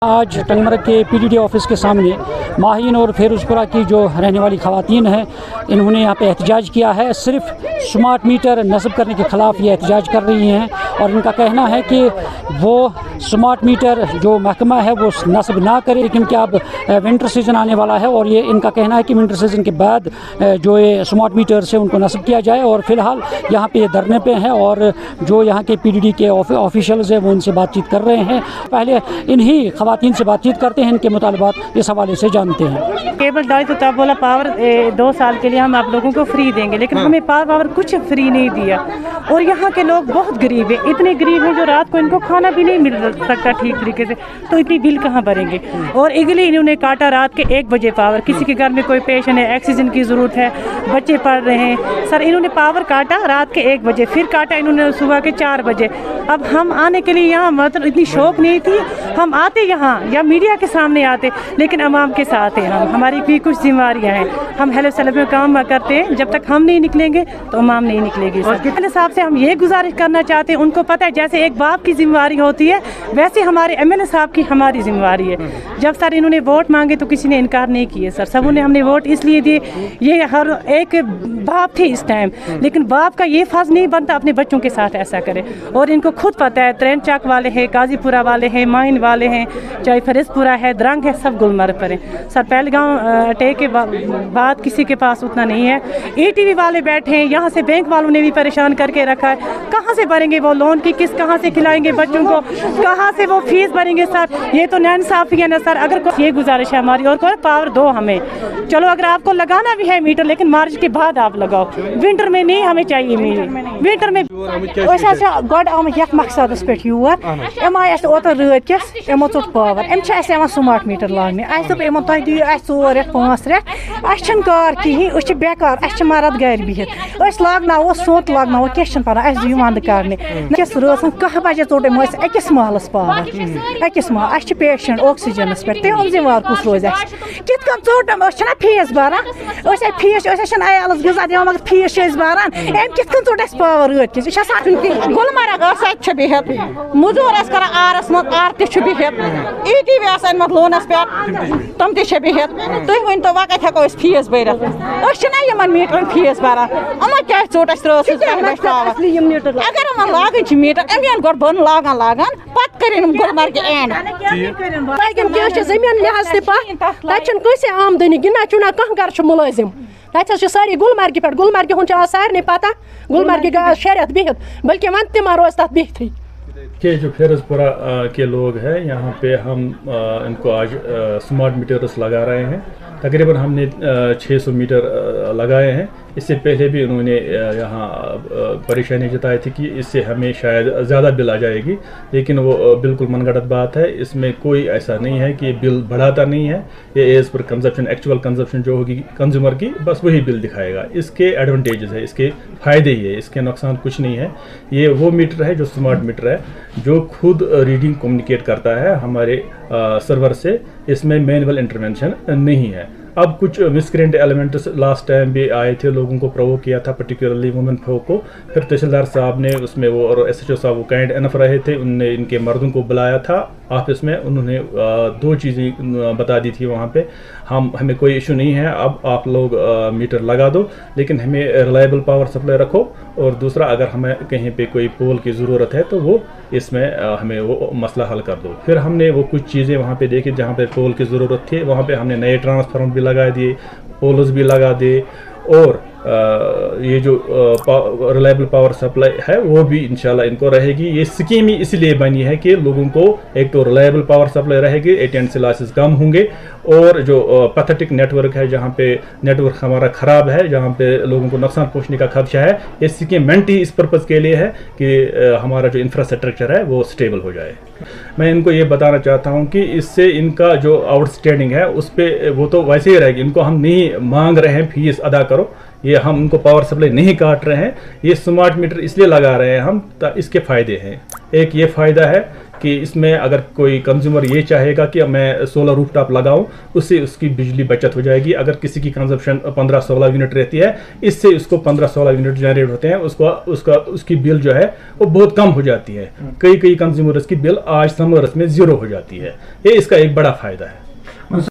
आज टंगमरग के PDD office के सामने माहीन और फेरोजपुरा की जो रहने वाली ख़वातीन हैं, इन्होंने यहाँ पे एहतजाज किया है। सिर्फ स्मार्ट मीटर नस्ब करने के ख़िलाफ़ ये एहतजाज कर रही हैं और इनका कहना है कि वो स्मार्ट मीटर जो महकमा है वो नस्ब ना करे, लेकिन क्या अब विंटर सीज़न आने वाला है और ये इनका कहना है कि विंटर सीज़न के बाद जो ये स्मार्ट मीटर से उनको नस्ब किया जाए। और फ़िलहाल यहाँ पे ये धरने पे हैं और जो यहाँ के पीडीडी के ऑफिशियल्स हैं वो उनसे बातचीत कर रहे हैं। पहले इन्हीं ख़वातीन से बातचीत करते हैं, इनके मुतालबात इस हवाले से जानते हैं। केबल डाली तो तब बोला पावर 2 साल के लिए हम आप लोगों को फ्री देंगे, लेकिन हमें पावर कुछ फ्री नहीं दिया। और यहाँ के लोग बहुत गरीब हैं, इतने गरीब हैं जो रात को इनको खाना भी नहीं मिल सकता ठीक तरीके से, तो इतनी बिल कहाँ भरेंगे। और इगली इन्होंने काटा रात के 1 बजे पावर। किसी के घर में कोई पेशेंट है, ऑक्सीजन की ज़रूरत है, बच्चे पढ़ रहे हैं, सर इन्होंने पावर काटा रात के 1 बजे, फिर काटा इन्होंने सुबह के 4 बजे। अब हम आने के लिए यहाँ मतलब इतनी शौक नहीं थी, हम आते यहाँ या मीडिया के सामने आते, लेकिन अवाम के साथ हैं हम, हमारी भी कुछ जिम्मेदारियाँ हैं। हम हेल्थ सेल में काम करते हैं, जब तक हम नहीं निकलेंगे तो अवाम नहीं निकलेगी। और साहब से हम ये गुजारिश करना चाहते हैं, उनको पता है जैसे एक बाप की जिम्मेदारी होती है वैसे हमारे एमएलए साहब की हमारी जिम्मेदारी है। जब सर इन्होंने वोट मांगे तो किसी ने इनकार नहीं किए सर, सबों ने हमने वोट इसलिए दिए, ये हर एक बाप थे इस टाइम, लेकिन बाप का ये फर्ज नहीं बनता अपने बच्चों के साथ ऐसा करे। और इनको खुद पता है, ट्रेन चौक वाले हैं, गाजीपुरा वाले हैं, माइन वाले हैं, चाहे फरीसपुरा है, द्रंग है, सब गुलमर्ग पर हैं सर। पहलगांव अटैक के बाद किसी के पास उतना नहीं है। ईटीवी वाले बैठे हैं, यहाँ से बैंक वालों ने भी परेशान करके रखा है। कहाँ से भरेंगे वो लोन की किस्त, कहाँ से खिलाएंगे बच्चों को, कहाँ से वो फीस भरेंगे सर। ये तो नाइंसाफी है ना सर। अगर ये गुजारिश है हमारी और कोई पावर दो हमें, चलो अगर आपको लगाना भी है मीटर, लेकिन मार्च के बाद आप लगाओ, विंटर में नहीं हमें चाहिए मीटर। विंटर में गोड आम यथ मकसदस पे योर एम आय ओतर रात किस एमो चोट पावर एम स्मार्ट मीटर लाने दोप एमो तुम दियो 4 रेत 5 रेत अन कार कहें बेकार मरद गर बिहत लागनावो सोत लागनावो क्या पा दियो वंद करने किस रात 10 बजे चोट एमो अकिस महलस पावर अकिस महल पेशेंट ऑक्सीजनस पे तम जिम्मेवार कुस रोज कित चोटम फीस भरान फीस अयालस गजा दिवान मगर फीस भरान एम कित चोट पावर रात किस गुलमर्ग बिहत मजूर कर आरस मत आर बिहत ईटीवी मत लोनस पे तम बिहत तुम वन तो वक्त हेको फीस भरत मीटर फीस भरान अमा क्या चोट रात अगर हम लागन मीटर अम गो बन लागन पत कर गुलमर्ग एंड जमीन लिहाज तसे आमदनी ना कह गर मुलाजिम तक सारी गुलमर्ग पे गुलमर्ग हूँ सारे पता गुलमर्ग 6 रेत बिहत बल्कि वन तम रोज तथ बिहत के जो फेरोजपुरा के लोग हैं यहाँ पे हम इनको आज स्मार्ट मीटर्स लगा रहे हैं। तकरीबन हमने 600 मीटर लगाए हैं। इससे पहले भी उन्होंने यहाँ परेशानी जताई थी कि इससे हमें शायद ज़्यादा बिल आ जाएगी, लेकिन वो बिल्कुल मनगढ़ंत बात है। इसमें कोई ऐसा नहीं है कि बिल बढ़ाता नहीं है, ये as per consumption actual consumption जो होगी कंज्यूमर की बस वही बिल दिखाएगा। इसके एडवांटेजेस है, इसके फ़ायदे ही है, इसके नुकसान कुछ नहीं है। ये वो मीटर है जो स्मार्ट मीटर है, जो खुद रीडिंग कम्युनिकेट करता है हमारे सर्वर से। इसमें मैनुअल इंटरवेंशन नहीं है। अब कुछ मिसक्रेंट एलिमेंट्स लास्ट टाइम भी आए थे, लोगों को प्रोवोक किया था, पर्टिकुलरली वुमेन folk को। फिर तहसीलदार साहब ने उसमें वो और SHO साहब वो काइंड एनफ रहे थे, उनने इनके मर्दों को बुलाया था ऑफिस में। उन्होंने 2 चीज़ें बता दी थी वहाँ पे, हमें कोई इशू नहीं है, अब आप लोग मीटर लगा दो, लेकिन हमें रिलायबल पावर सप्लाई रखो। और दूसरा, अगर हमें कहीं पे कोई पोल की ज़रूरत है तो वो इसमें हमें वो मसला हल कर दो। फिर हमने वो कुछ चीज़ें वहाँ पे देखी जहाँ पे पोल की ज़रूरत थी, वहाँ पे हमने नए ट्रांसफार्मर भी लगा दिए, पोल्स भी लगा दिए, और ये जो रिलायबल पावर सप्लाई है वो भी इंशाल्लाह इनको रहेगी। ये स्कीम ही इसलिए बनी है कि लोगों को एक तो रिलायबल पावर सप्लाई रहेगी, AT&C लॉसेस कम होंगे, और जो पैथेटिक नेटवर्क है जहाँ पे नेटवर्क हमारा ख़राब है, जहाँ पे लोगों को नुकसान पहुँचने का खदशा है, ये स्कीम मेंट ही इस पर्पज़ के लिए है कि हमारा जो इंफ्रास्ट्रक्चर है वो स्टेबल हो जाए। मैं इनको ये बताना चाहता हूँ कि इससे इनका जो आउटस्टैंडिंग है उस पर वो तो वैसे ही रहेगी। इनको हम नहीं मांग रहे हैं फीस अदा करो, ये हम उनको पावर सप्लाई नहीं काट रहे हैं। ये स्मार्ट मीटर इसलिए लगा रहे हैं हम, इसके फ़ायदे हैं। एक ये फ़ायदा है کہ اس میں اگر کوئی کنزیومر یہ چاہے گا کہ میں سولر روف ٹاپ لگاؤں، اس سے اس کی بجلی بچت ہو جائے گی. اگر کسی کی کنزمپشن 15-16 یونٹ رہتی ہے، اس سے اس کو 15-16 یونٹ جنریٹ ہوتے ہیں، اس کی بل جو ہے وہ بہت کم ہو جاتی ہے. کئی کنزیومرز کی بل آج سمرس میں 0 ہو جاتی ہے. یہ اس کا ایک بڑا فائدہ ہے.